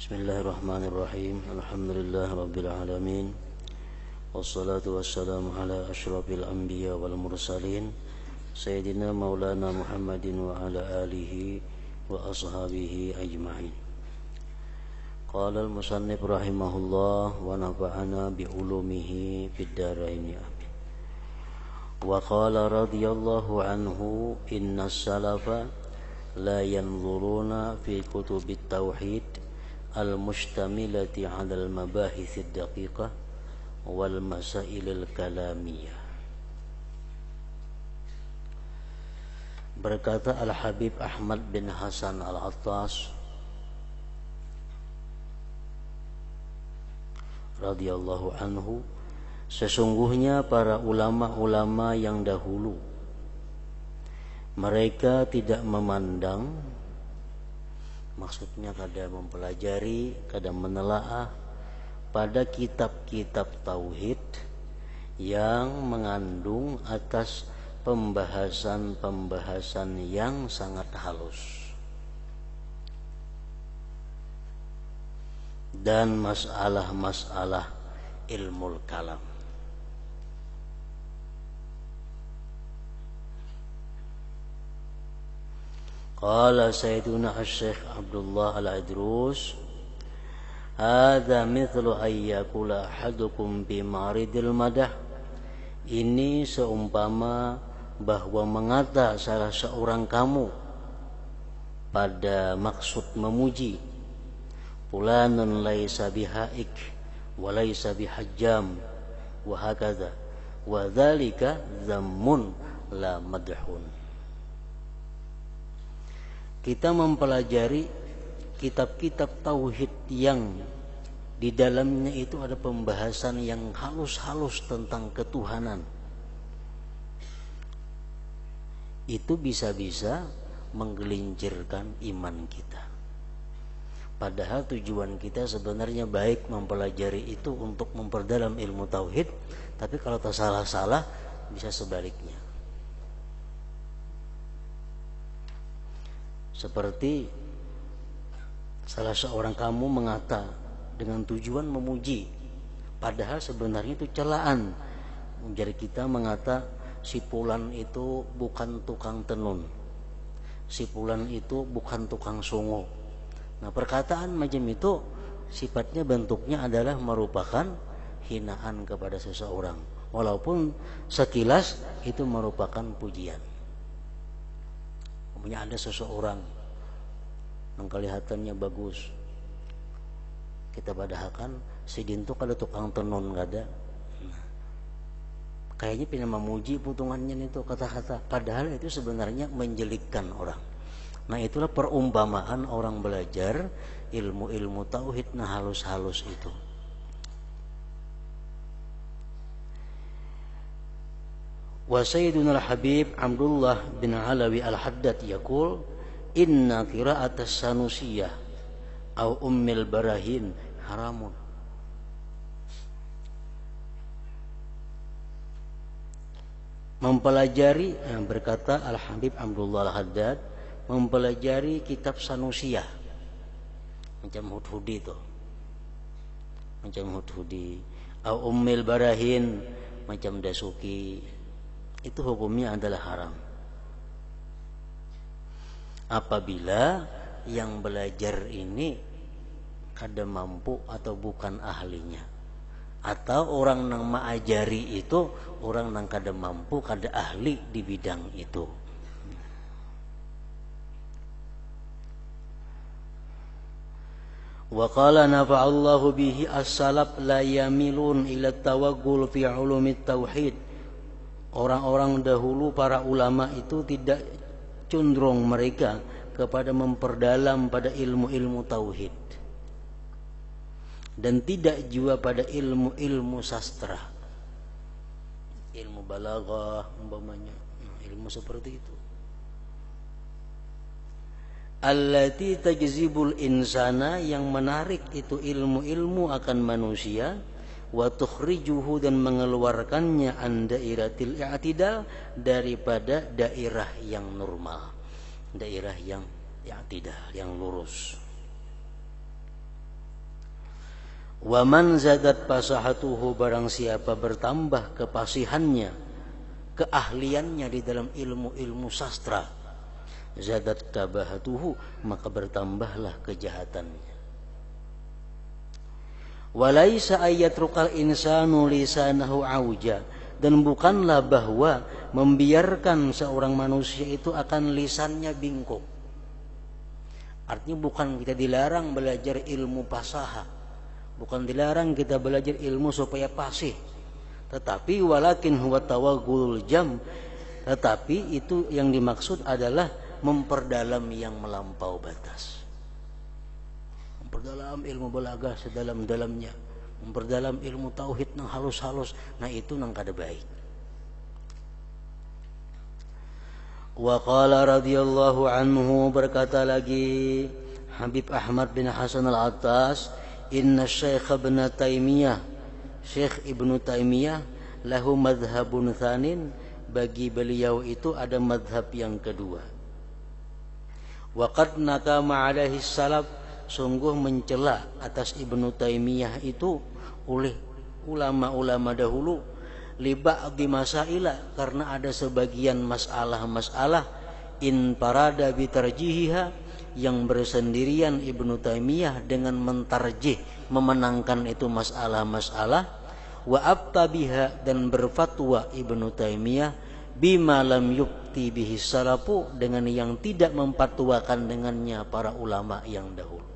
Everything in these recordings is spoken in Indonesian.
Bismillahirrahmanirrahim. Alhamdulillah rabbil alamin. Wassalatu wassalamu ala asyrafil anbiya wal mursalin Sayyidina maulana Muhammadin wa ala alihi wa ashabihi ajma'in. Qala al-musannif rahimahullah wa nafa'ana bi ulumihi fid dharain amin. Wa qala radhiyallahu anhu innas salafa la yanzuruna fi kutubit tauhid al-mustamilati 'ala al-mabahith ad-daqiqah wal masail al-kalamiyah. Berkata Al-Habib Ahmad bin Hasan Al-Attas radhiyallahu anhu, sesungguhnya para ulama-ulama yang dahulu mereka tidak memandang, maksudnya kadang mempelajari, kadang menelaah pada kitab-kitab tauhid yang mengandung atas pembahasan-pembahasan yang sangat halus dan masalah-masalah ilmu kalam. Qala Sayyiduna Asy-Syaikh Abdullah Al-Adrus, hadza mithlu ayyakula ahadukum bi maridil madah. Ini seumpama bahwa mengata salah seorang kamu pada maksud memuji, fulanun laisa bihaik wa laisa bihajjam wa hakadha wa dzalika zammun la madhun. Kita mempelajari kitab-kitab tauhid yang di dalamnya itu ada pembahasan yang halus-halus tentang ketuhanan. Itu bisa-bisa menggelincirkan iman kita. Padahal tujuan kita sebenarnya baik mempelajari itu untuk memperdalam ilmu tauhid, tapi kalau tersalah-salah bisa sebaliknya. Seperti salah seorang kamu mengata dengan tujuan memuji, padahal sebenarnya itu celaan. Jadi kita mengata si fulan itu bukan tukang tenun, si fulan itu bukan tukang sungo. Nah, perkataan macam itu sifatnya, bentuknya adalah merupakan hinaan kepada seseorang, walaupun sekilas itu merupakan pujian. Punya ada seseorang yang kelihatannya bagus, kita padahkan si dintu kada tukang tenun kada. Kayaknya pina memuji putungannya itu kata-kata, padahal itu sebenarnya menjelikkan orang. Nah, itulah perumpamaan orang belajar ilmu-ilmu tauhid nah halus-halus itu. Wa Sayyiduna Al-Habib Abdullah bin Alawi Al-Haddad yaqul inna qira'at as-sanusiyah au ummil barahin haramun. Mempelajari, berkata Al-Habib Abdullah Al-Haddad, mempelajari kitab Sanusiyah macam Hudhudi itu, macam Hudhudi, au ummil barahin macam Dasuki, itu hukumnya adalah haram apabila yang belajar ini kada mampu atau bukan ahlinya, atau orang nang maajari itu orang nang kada mampu, kada ahli di bidang itu. Wa qala nafa'allahu bihi as-salaf la yamilun ila tawaggul fi ulumit tauhid. Orang-orang dahulu, para ulama itu tidak condong mereka kepada memperdalam pada ilmu-ilmu tauhid, dan tidak juga pada ilmu-ilmu sastra, ilmu balaghah umpamanya, ilmu seperti itu. Allati tajzibul insana, yang menarik itu ilmu-ilmu akan manusia, wa tukhrijuhu, dan mengeluarkannya an dairatil i'tidal, daripada daerah yang normal, daerah yang i'tidal, yang lurus. Wa man zadat fasahatuhu, barang siapa bertambah kepasihannya, keahliannya di dalam ilmu-ilmu sastra, zadat kabahatuhu, maka bertambahlah kejahatannya. Walaisa ayatrukal insanu lisanahu auja, dan bukanlah bahwa membiarkan seorang manusia itu akan lisannya bingkok. Artinya bukan kita dilarang belajar ilmu fasaha, bukan dilarang kita belajar ilmu supaya fasih, tetapi walakin huwa tawaggulul jam, tetapi itu yang dimaksud adalah memperdalam yang melampau batas. Memperdalam ilmu balaghah sedalam-dalamnya, memperdalam ilmu tauhid nang halus-halus, nah itu nang kada baik. Wa qala radhiyallahu anhu, berkata lagi Habib Ahmad bin Hasan al-Attas, inna Syekh Ibn Taimiyah, Syekh Ibnu Taimiyah, lahu madhabun tsanin, bagi beliau itu ada madhab yang kedua. Wa qad nakama alaihi salaf, sungguh mencela atas Ibnu Taimiyah itu oleh ulama-ulama dahulu, li ba'di masaila, karena ada sebagian masalah-masalah, in parada bitarjihiha, yang bersendirian Ibnu Taimiyah dengan mentarjih, memenangkan itu masalah-masalah, wa abtabiha, dan berfatwa Ibnu Taimiyah bima lam yukti bihi salafu, dengan yang tidak memfatwakan dengannya para ulama yang dahulu.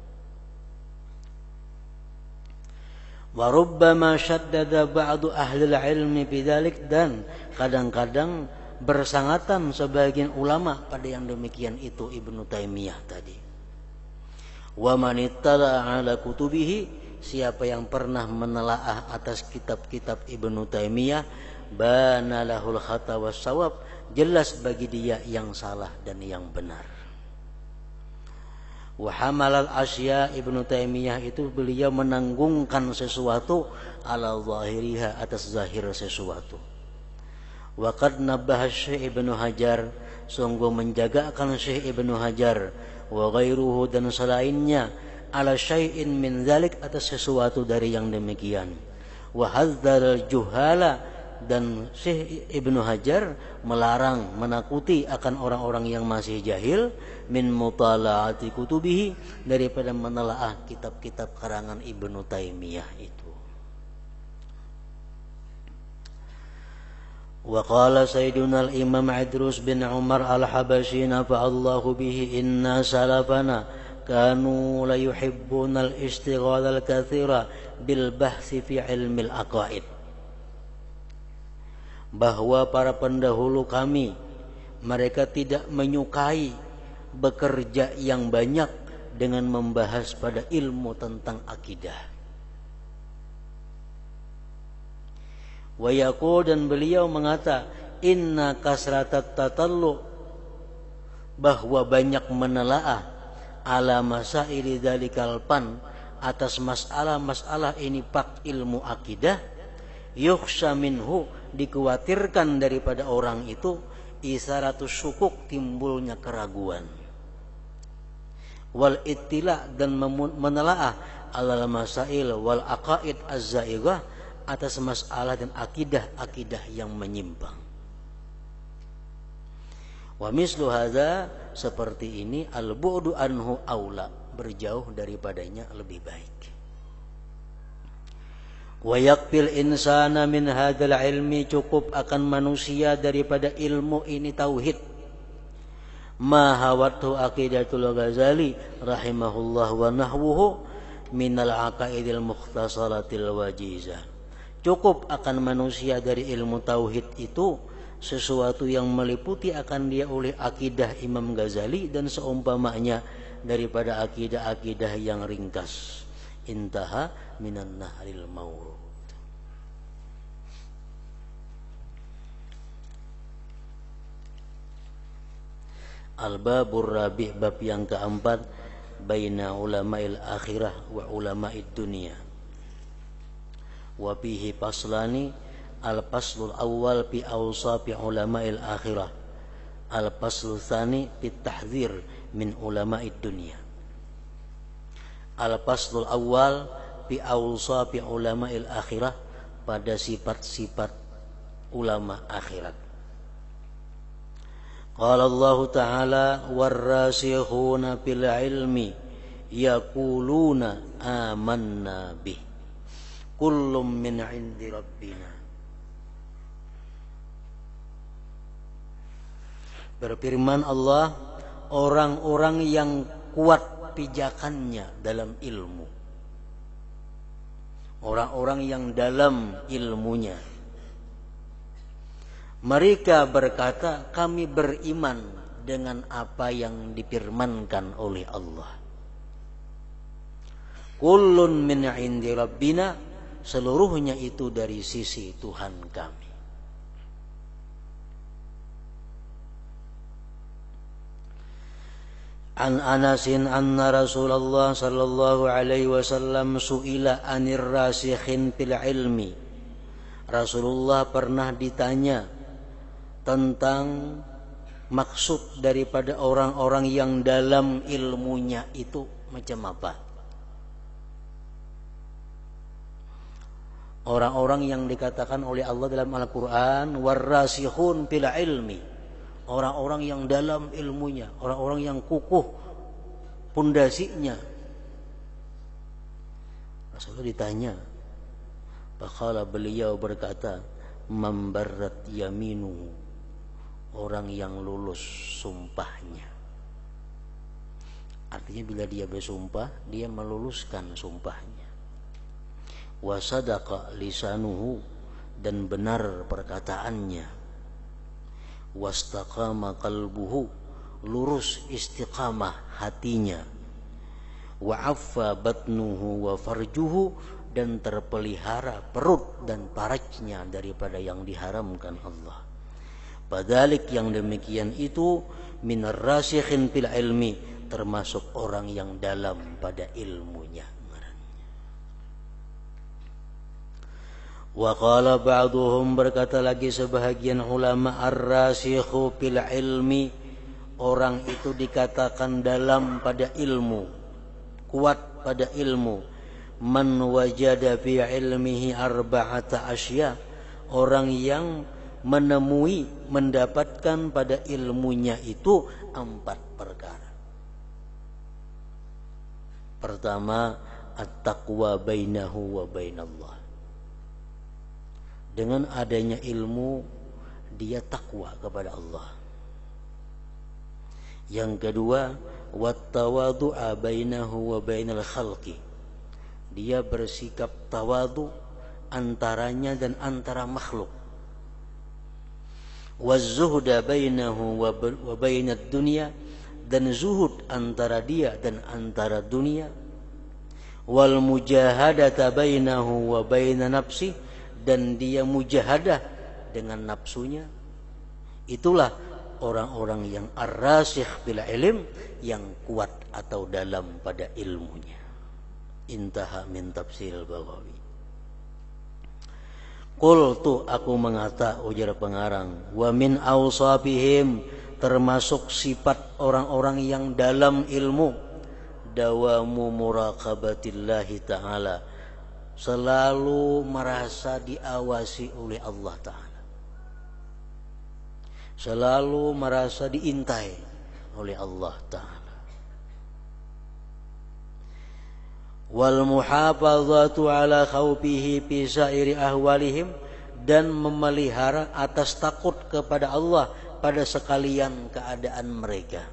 Wa rubbama syaddada ba'du ahli ilmi bidzalik, dan kadang-kadang bersangatan sebagian ulama pada yang demikian itu Ibnu Taimiyah tadi. Wa man ittala ala kutubihi, siapa yang pernah menelaah atas kitab-kitab Ibnu Taimiyah, bana lahul khata was shawab, jelas bagi dia yang salah dan yang benar. Wa hamalal asya, Ibnu Taimiyah itu beliau menanggungkan sesuatu ala zahiriha, atas zahir sesuatu. Wa qad nabbaha Syekh Ibnu Hajar, sungguh menjagakan Syekh Ibnu Hajar, wa ghairuhu, dan selainnya, ala syai'in min dzalik, atas sesuatu dari yang demikian. Wa hadzal juhala, dan Syekh Ibnu Hajar melarang, menakuti akan orang-orang yang masih jahil, min mutala'ati kutubihi, daripada menelaah kitab-kitab karangan Ibnu Taimiyah itu. Wa qala sayyiduna al-imam Idrus bin Umar al-Habashi nafa'allahu bihi, inna salafana kanu la yuhibbuna al-istighala al-katsira bil bahsi fi ilmi al-aqaid, bahwa para pendahulu kami, mereka tidak menyukai bekerja yang banyak dengan membahas pada ilmu tentang akidah. Wa yaqul, dan beliau mengata, inna kasratat tatallu, bahwa banyak menelaah, ala masaili dzalikal pan, atas masalah-masalah ini pak ilmu akidah, yukhsha minhu, dikhawatirkan daripada orang itu, isaratus syukuk, timbulnya keraguan, wal ittila, dan menelaah, alal masail wal aqaid az-za'ighah, atas masalah dan akidah-akidah yang menyimpang. Wa mislu hadza, seperti ini, al-bu'du anhu aula, berjauh daripadanya lebih baik. Wa yakfil insana min hadzal ilmi, cukup akan manusia daripada ilmu ini tauhid, ma hawatu aqidatul Ghazali rahimahullah wa nahwuhu minal aqaidil mukhtasaratil wajizah. Cukup akan manusia dari ilmu tauhid itu sesuatu yang meliputi akan dia oleh akidah Imam Ghazali dan seumpamanya daripada akidah-akidah yang ringkas. Intaha minan nahril maurud. Al-babur rabi', bab yang keempat, baina ulama'il akhirah wa ulama'id dunia. Wa fihi faslani, al-faslul awal fi awsafi ulama'il akhirah, al-faslul tsani fi tahdhir min ulama'id dunia. Al-faslul awal, fi awsafi ulama'il akhirah, pada sifat-sifat ulama akhirat. Qala Allah Ta'ala warrasikhuna fil ilmi yaquluna amanna bih kullum min 'indi rabbina. Berfirman Allah, orang-orang yang kuat pijakannya dalam ilmu, orang-orang yang dalam ilmunya, mereka berkata, kami beriman dengan apa yang difirmankan oleh Allah. Kullun min 'indi rabbina, seluruhnya itu dari sisi Tuhan kami. An Anasin anna Rasulullah sallallahu alaihi wasallam su'ila anir rasikhin fil ilmi. Rasulullah pernah ditanya tentang maksud daripada orang-orang yang dalam ilmunya itu macam apa. Orang-orang yang dikatakan oleh Allah dalam Al-Quran warrasikhun fil ilmi, orang-orang yang dalam ilmunya, orang-orang yang kukuh pondasinya. Rasulullah ditanya, faqala, beliau berkata, mambarrat yaminu, orang yang lulus sumpahnya. Artinya bila dia bersumpah, dia meluluskan sumpahnya. Wa sadaqa lisanuhu, dan benar perkataannya. Wastaqama qalbuhu, lurus istiqamah hatinya. Wa affa batnuhu wa farjuhu, dan terpelihara perut dan farajnya daripada yang diharamkan Allah. Padahal yang demikian itu minar rasikhin fil ilmi, termasuk orang yang dalam pada ilmunya. Wa qala ba'duhum, berkata lagi sebahagian ulama, ar-rasikhu fil ilmi, orang itu dikatakan dalam pada ilmu, kuat pada ilmu. Man wajada fi ilmihi arba'ata asya, orang yang menemui, mendapatkan pada ilmunya itu 4 perkara. Pertama, at-taqwa bainahu wa bainallah. Dengan adanya ilmu, dia takwa kepada Allah. Yang kedua, wat-tawadhu'a bainahu wa bainal khalqi, dia bersikap tawadhu antaranya dan antara makhluk. Waz-zuhda bainahu wa bainad dunya, dan zuhud antara dia dan antara dunia. Wal mujahadata bainahu wa baina nafsi, dan dia mujahadah dengan nafsunya. Itulah orang-orang yang ar-rasikh bil ilm, yang kuat atau dalam pada ilmunya. Intaha min tafsir al-Baghawi. Qultu, aku mengata, ujar pengarang, wa min awsafihim, termasuk sifat orang-orang yang dalam ilmu, dawamu muraqabatillahi ta'ala, selalu merasa diawasi oleh Allah Ta'ala, selalu merasa diintai oleh Allah Ta'ala. Wal muhafazatu ala khawfihi fi sairi ahwalihim, dan memelihara atas takut kepada Allah pada sekalian keadaan mereka.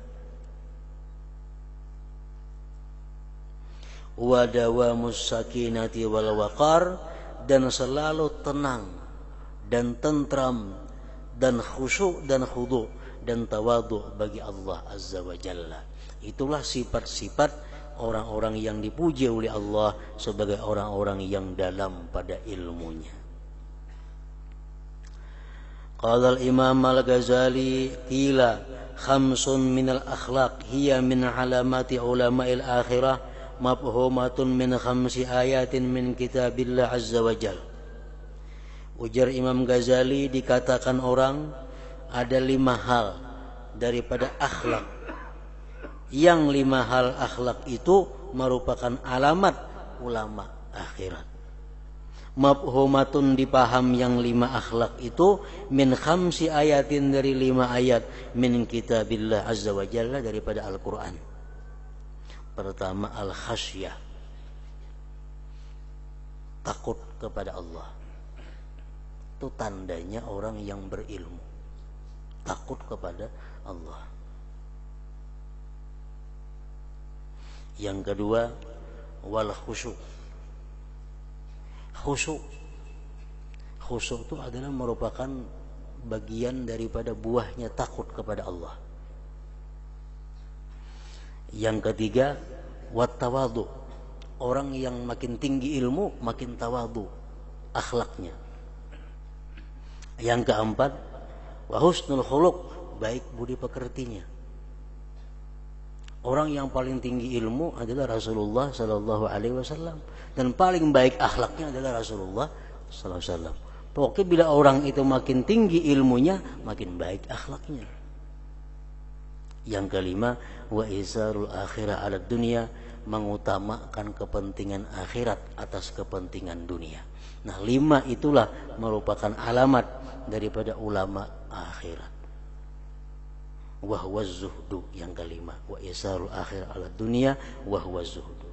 Wa dawamus sakinati wal waqar, dan selalu tenang dan tentram dan khusyuk dan khudu' dan tawadhu bagi Allah Azza wa Jalla. Itulah sifat-sifat orang-orang yang dipuji oleh Allah sebagai orang-orang yang dalam pada ilmunya. Qala al-Imam al-Ghazali, qila khamsun minal akhlaq hiya min alamati ulama'il akhirah mafhumatun min khamsi ayatin min kitabillah azza wa jal. Ujar Imam Ghazali, dikatakan orang ada 5 hal daripada akhlak, yang 5 hal akhlak itu merupakan alamat ulama akhirat. Mafhumatun dipaham yang 5 akhlak itu min khamsi ayatin dari 5 ayat min kitabillah azza wa jalla daripada Al-Quran. Pertama al-khasyah, takut kepada Allah. Itu tandanya orang yang berilmu, takut kepada Allah. Yang kedua wal khusyuk. Khusyuk itu adalah merupakan bagian daripada buahnya takut kepada Allah. Yang ketiga wat tawadhu. Orang yang makin tinggi ilmu makin tawadhu akhlaknya. Yang keempat wa husnul khuluq, baik budi pekertinya. Orang yang paling tinggi ilmu adalah Rasulullah sallallahu alaihi wasallam dan paling baik akhlaknya adalah Rasulullah sallallahu alaihi wasallam. Pokoknya bila orang itu makin tinggi ilmunya, makin baik akhlaknya. Yang kelima wa isarul akhirah 'ala dunya, mengutamakan kepentingan akhirat atas kepentingan dunia. Nah, 5 itulah merupakan alamat daripada ulama akhirat. Wa huwa zuhdu, yang kelima, wa isarul akhir ala dunia wa huwa zuhdu.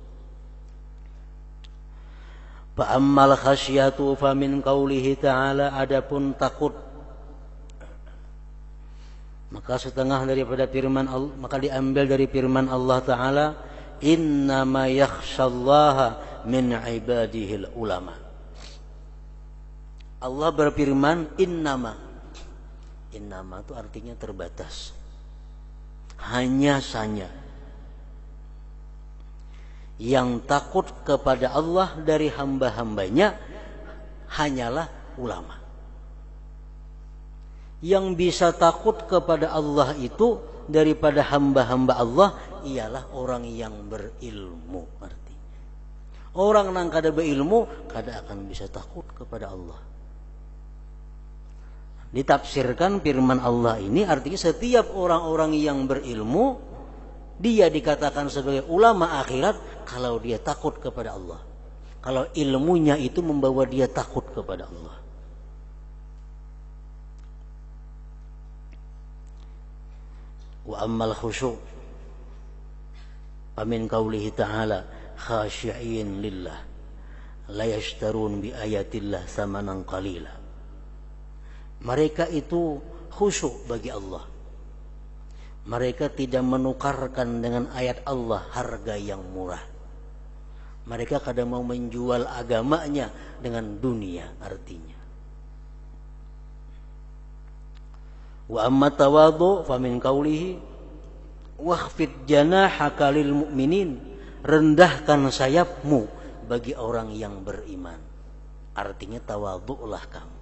Fa ammal khasyatu fa min qaulihi ta'ala, adapun takut maka setengah daripada firman Allah, maka diambil dari firman Allah Ta'ala, innama yakhshallaha min ibadihil ulama. Allah berfirman innama itu artinya terbatas, hanya saja yang takut kepada Allah dari hamba-hambanya hanyalah ulama. Yang bisa takut kepada Allah itu daripada hamba-hamba Allah ialah orang yang berilmu. Artinya orang yang kada berilmu kada akan bisa takut kepada Allah. Ditafsirkan firman Allah ini artinya setiap orang-orang yang berilmu dia dikatakan sebagai ulama akhirat kalau dia takut kepada Allah. Kalau ilmunya itu membawa dia takut kepada Allah. Wa ammal khusyuk amin qaulihi ta'ala khashi'in lillah la yashtarun bi ayatillah samanan qalila. Mereka itu khusyuk bagi Allah. Mereka tidak menukarkan dengan ayat Allah harga yang murah. Mereka kadang mau menjual agamanya dengan dunia artinya. Wa amma tawadhu fa min qawlihi wakhfid janahaka lil mu'minin, rendahkan sayapmu bagi orang yang beriman. Artinya tawadhu'lah kamu.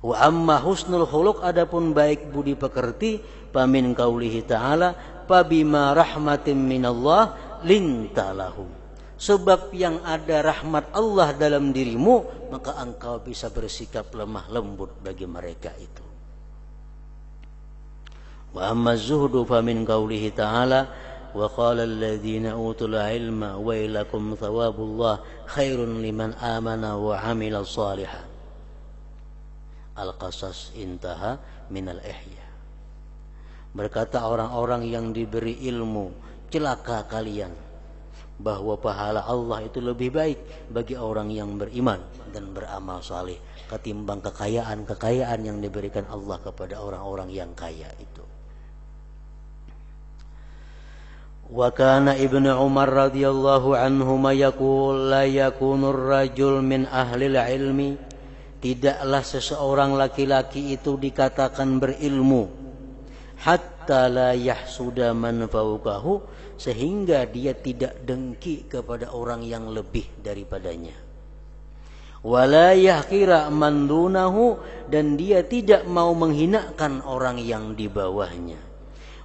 Wa amma husnul khuluq, adapun baik budi pekerti, pamin qaulihi ta'ala fabima rahmatin minallah lintalahu, sebab yang ada rahmat Allah dalam dirimu maka engkau bisa bersikap lemah lembut bagi mereka itu. Wa amma zuhdu famin qaulihi ta'ala wa qala alladhina utul ilma wailakum thawabullah khairun liman amana wa amila shalihan. Al-Qasas intaha minal ihya. Berkata orang-orang yang diberi ilmu, celaka kalian, bahwa pahala Allah itu lebih baik bagi orang yang beriman dan beramal saleh ketimbang kekayaan yang diberikan Allah kepada orang-orang yang kaya itu. Wa kana Ibnu Umar radhiyallahu anhuma yaqul la yakunur rajul min ahlil ilmi, tidaklah seseorang laki-laki itu dikatakan berilmu hatta la yahsuda man fawqahu, sehingga dia tidak dengki kepada orang yang lebih daripadanya. Wala yahqira man dunahu, dan dia tidak mau menghinakan orang yang di bawahnya.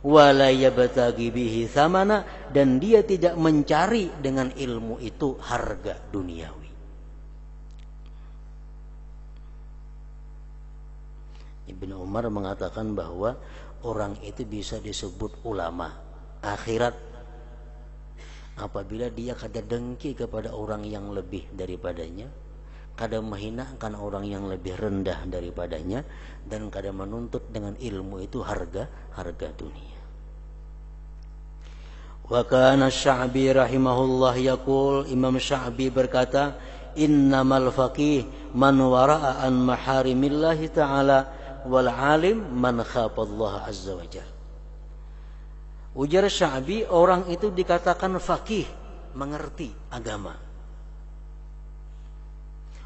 Wala yabtaghi bihi thamana, dan dia tidak mencari dengan ilmu itu harga duniawi. Ibnu Umar mengatakan bahwa orang itu bisa disebut ulama akhirat apabila dia kada dengki kepada orang yang lebih daripadanya, kada menghinakan orang yang lebih rendah daripadanya, dan kada menuntut dengan ilmu itu harga dunia. Wa kana Sya'bi rahimahullah yaqul, Imam Sya'bi berkata, innamal faqih man wara'a an maharimillahi ta'ala wal alim man khafallaha azza wa jalla. Ujar Sya'bi, orang itu dikatakan faqih, mengerti agama.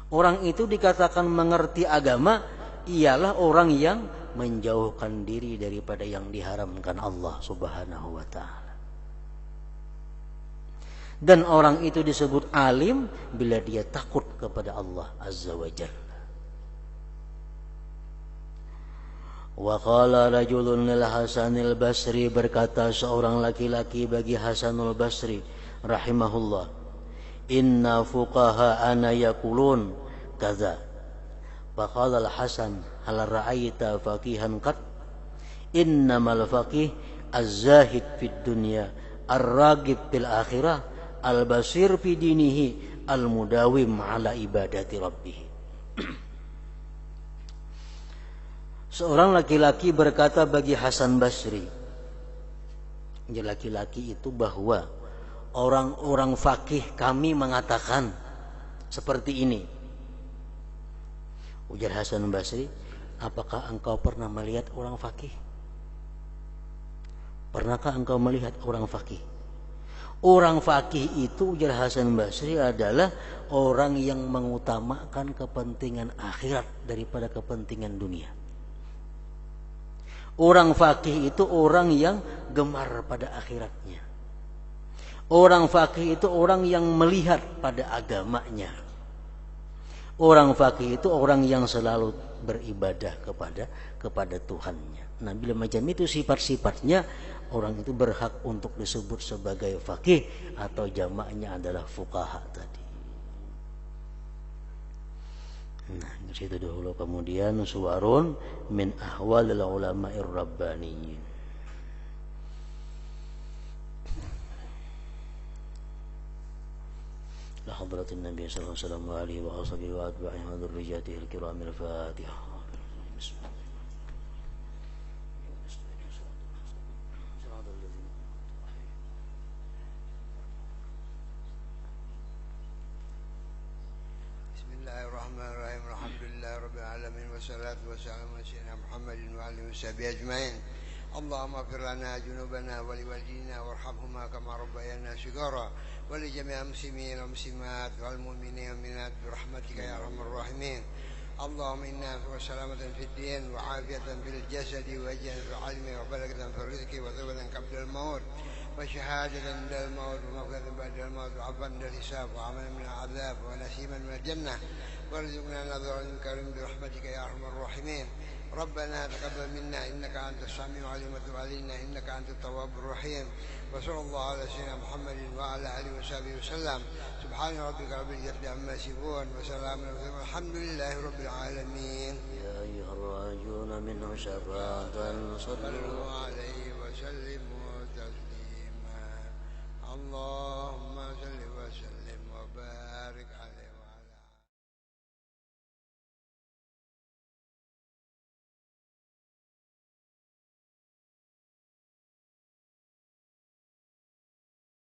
Orang itu dikatakan mengerti agama ialah orang yang menjauhkan diri daripada yang diharamkan Allah Subhanahu wa ta'ala. Dan orang itu disebut alim bila dia takut kepada Allah Azza wa Jalla. Wa qala rajulun lil Hasanil Basri, berkata seorang laki-laki bagi Hasanul Basri rahimahullah, inna fuqaha ana yaqulun kaza. Faqala al-Hasan, hal ra'aita faqihan qad? Innamal faqih az-zahid fid dunya, ar-ragib fil akhirah, al-basir fi dinihi, al-mudawim ala ibadati rabbih. Seorang laki-laki berkata bagi Hasan Basri, laki-laki itu bahwa orang-orang fakih kami mengatakan seperti ini. Ujar Hasan Basri, apakah engkau pernah melihat orang fakih? Pernahkah engkau melihat orang fakih? Orang fakih itu, ujar Hasan Basri, adalah orang yang mengutamakan kepentingan akhirat daripada kepentingan dunia. Orang fakih itu orang yang gemar pada akhiratnya. Orang fakih itu orang yang melihat pada agamanya. Orang fakih itu orang yang selalu beribadah kepada Tuhannya. Nah, bila macam itu sifat-sifatnya, orang itu berhak untuk disebut sebagai fakih, atau jamaknya adalah fuqaha tadi. Nah, di situ dahulu. Kemudian suwarun min ahwalil ulama'ir rabbaniyin. La hadratin Nabi sallallahu alaihi wasallam wa alihi wa ashabihi wa atba'ihi wa dzurriyyatihi al-kiramil Fatihah. Bismillah. Bismillahirrahmanirrahim. Alhamdulillahi rabbil alamin wassalatu wassalamu ala sayyidina Muhammadin wa alihi washabihi ajmain. Allahumma ighfir lana junubana wa liwalidina warhamhuma kama rabbayana shighara wa li jami'il muslimin wal muslimat wal mu'minina wal mu'minat bi rahmatika ya arhamar rahimin. Allahumma inna salamatan fid din wa afiyatan fil jasadi wa ajran fil ilmi wa barakatan fil rizqi wa thawban qabla al maut wa shahadatan dal maut wa maghfiratan ba'da al maut wa afwan dal hisab wa amalan min al adhab wa nasiman min al jannah warzuqna nadharan karim bi rahmatika ya arhamar rahimin. ربنا تقبل منا إنك أنت السميع العليم وتب علينا إنك أنت التواب الرحيم وصلى الله على سيدنا محمد وعلى آله وصحبه وسلم. سبحان ربك رب العزة عما يصفون وسلام على المرسلين والحمد لله رب العالمين. يا أيها الراجون منه شفاعة صلوا عليه وسلموا